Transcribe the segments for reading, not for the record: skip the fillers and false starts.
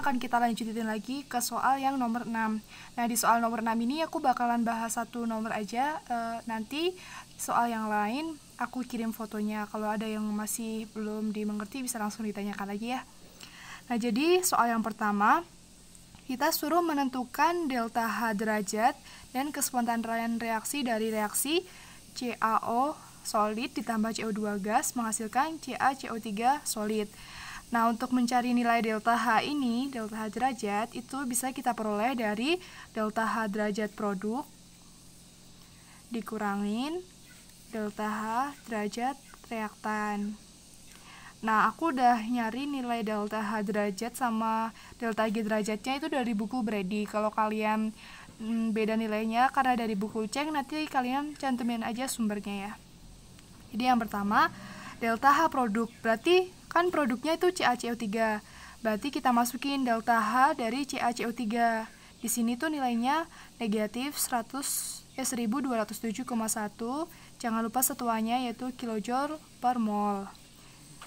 akan kita lanjutin lagi ke soal yang nomor 6. Nah, di soal nomor 6 ini aku bakalan bahas satu nomor aja. Nanti soal yang lain aku kirim fotonya. Kalau ada yang masih belum dimengerti bisa langsung ditanyakan lagi ya. Nah, jadi soal yang pertama, kita suruh menentukan delta H derajat dan kespontanan reaksi dari reaksi CaO solid ditambah CO2 gas menghasilkan CaCO3 solid. Nah, untuk mencari nilai delta H ini, delta H derajat, itu bisa kita peroleh dari delta H derajat produk dikurangin delta H derajat reaktan. Nah, aku udah nyari nilai delta H derajat sama delta G derajatnya itu dari buku Brady. Kalau kalian beda nilainya karena dari buku Cheng, nanti kalian cantumin aja sumbernya ya. Jadi yang pertama, delta H produk, berarti kan produknya itu CaCO3. Berarti kita masukin delta H dari CaCO3. Di sini tuh nilainya negatif 1207,1. Jangan lupa satuannya yaitu kilojoule per mol.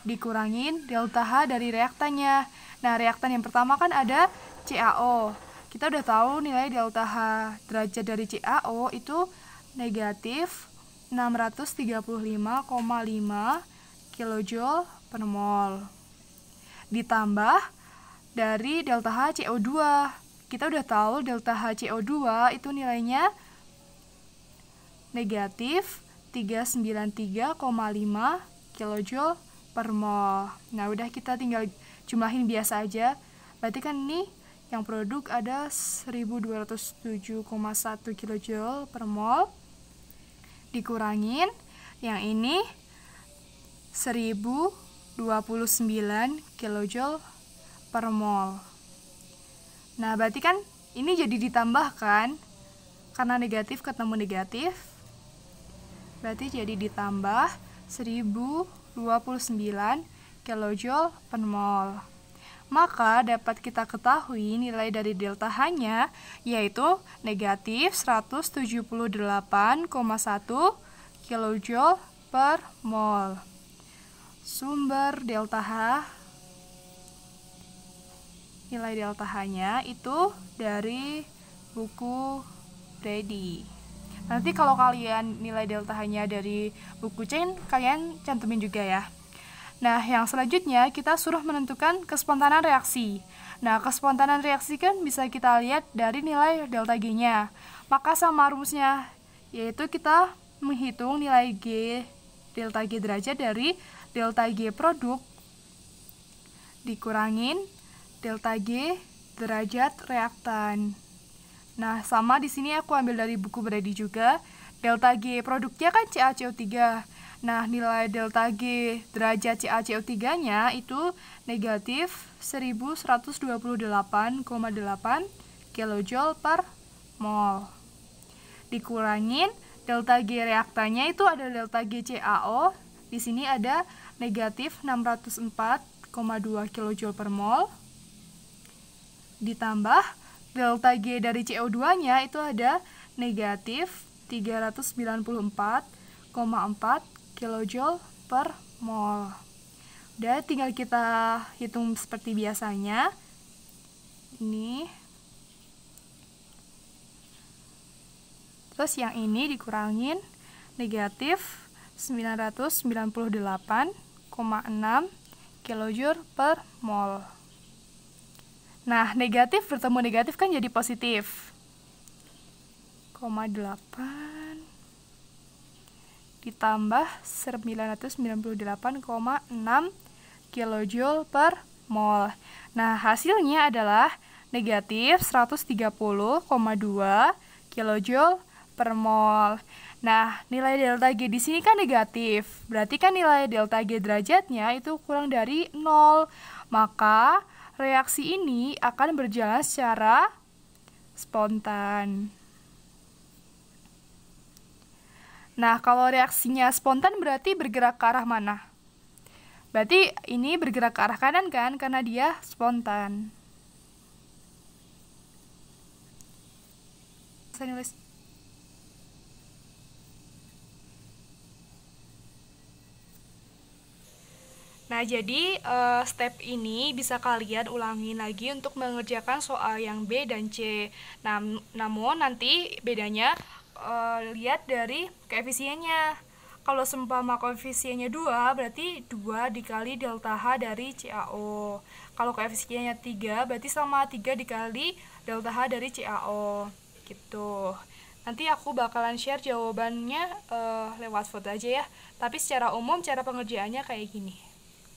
Dikurangin delta H dari reaktannya. Nah, reaktan yang pertama kan ada CaO. Kita udah tahu nilai delta H derajat dari CaO itu negatif 635,5 kilojoule per mol. Ditambah dari delta H CO2. Kita udah tahu delta H CO2 itu nilainya negatif 393,5 kilojoule per mol. Nah, udah kita tinggal jumlahin biasa aja. Berarti kan ini yang produk ada 1207,1 kilojoule per mol. Dikurangin yang ini 1029 kilojoule per mol. Nah, berarti kan ini jadi ditambahkan karena negatif ketemu negatif. Berarti jadi ditambah 1029 kilojoule per mol. Maka dapat kita ketahui nilai dari delta H-nya yaitu negatif 178,1 kilojoule per mol. Sumber delta H, nilai delta H-nya itu dari buku Brady. Nanti kalau kalian nilai delta H-nya dari buku Cheng, kalian cantumin juga ya. Nah, yang selanjutnya kita suruh menentukan kespontanan reaksi. Nah, kespontanan reaksi kan bisa kita lihat dari nilai delta G-nya. Maka sama rumusnya, yaitu kita menghitung nilai G delta G derajat dari delta G produk dikurangin delta G derajat reaktan. Nah, sama di sini aku ambil dari buku Brady juga. Delta G produknya kan CaCO3. Nah, nilai delta G derajat CaCO3-nya itu negatif 1128,8 kilojoule per mol. Dikurangin delta G reaktannya itu ada delta G CaO. Di sini ada negatif 604,2 kilojoule per mol. Ditambah delta G dari CO2-nya itu ada negatif 394,4 kilojoule per mol. Udah, tinggal kita hitung seperti biasanya. Ini. Terus yang ini dikurangin negatif 998,6 kilojoule per mol. Nah, negatif bertemu negatif kan jadi positif. 0,8 ditambah 998,6 kilojoule per mol. Nah, hasilnya adalah negatif 130,2 kilojoule per mol. Nah, nilai delta G di sini kan negatif. Berarti kan nilai delta G derajatnya itu kurang dari 0. Maka reaksi ini akan berjalan secara spontan. Nah, kalau reaksinya spontan berarti bergerak ke arah mana? Berarti ini bergerak ke arah kanan kan, karena dia spontan. Saya nulis. Nah, jadi step ini bisa kalian ulangi lagi untuk mengerjakan soal yang B dan C. Namun nanti bedanya lihat dari koefisiennya. Kalau seumpama koefisiennya 2, berarti 2 dikali delta H dari CaO. Kalau koefisiennya 3, berarti sama 3 dikali delta H dari CaO. Gitu. Nanti aku bakalan share jawabannya lewat foto aja ya. Tapi secara umum cara pengerjaannya kayak gini.